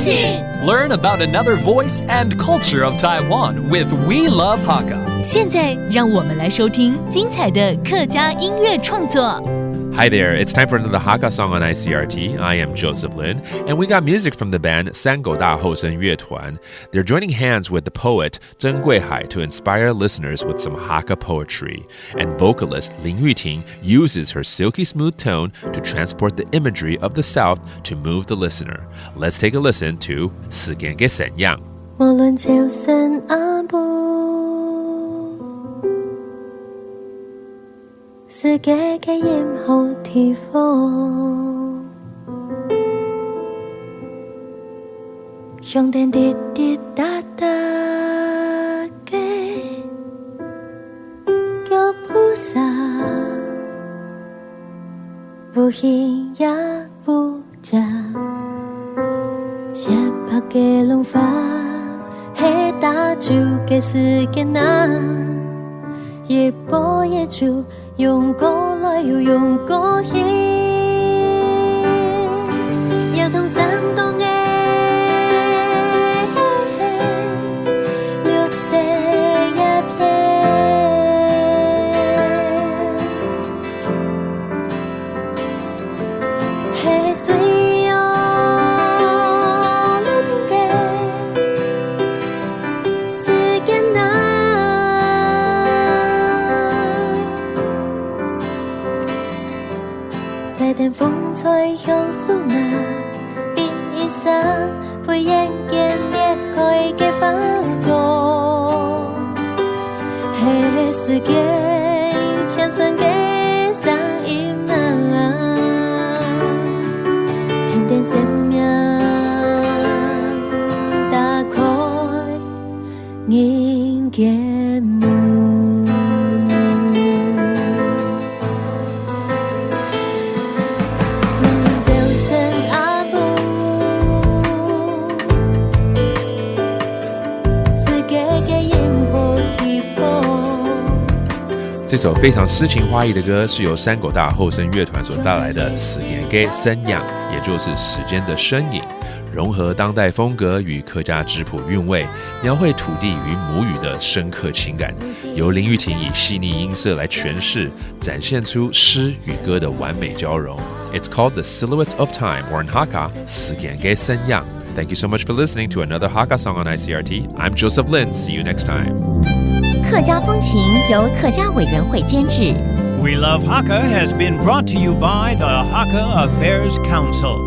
景 Learn about another voice and culture of Taiwan with We Love Hakka. 现在让我们来收听精彩的客家音乐创作。Hi there, it's time for another Hakka song on ICRT. I am Joseph Lin, and we got music from the band Sangeutai Band乐团. They're joining hands with the poet Ceng Gui-Hai to inspire listeners with some Hakka poetry. And vocalist Lin Yu-Ting uses her silky smooth tone to transport the imagery of the South to move the listener. Let's take a listen to 时間嘅身影。無論朝晨暗晡世界嘅任何地方，上天滴滴答答嘅腳步聲，無形也無價，寫拍嘅浪花，係打住嘅時間啊，一步一步。用歌來又用歌去，要同山東嘅綠色一片，係水有流動嘅時間啊。帶點風吹向樹芽，變成會眼見裂開嘅花朵，係時間獻上嘅聲音啊，聽見生命打開人間門。这首非常诗情画意的歌是由山狗大后生乐团所带来的时間嘅身影，也就是时间的身影，融合当代风格与客家质朴韵味，描绘土地与母语的深刻情感，由林鈺婷以细腻音色来诠释，展现出诗与歌的完美交融。It's called the Silhouette of Time, or in Hakka, 时間嘅身影。Thank you so much for listening to another Hakka song on ICRT. I'm Joseph Lin. See you next time. 客家风情由客家委员会监制。We Love Hakka has been brought to you by the Hakka Affairs Council.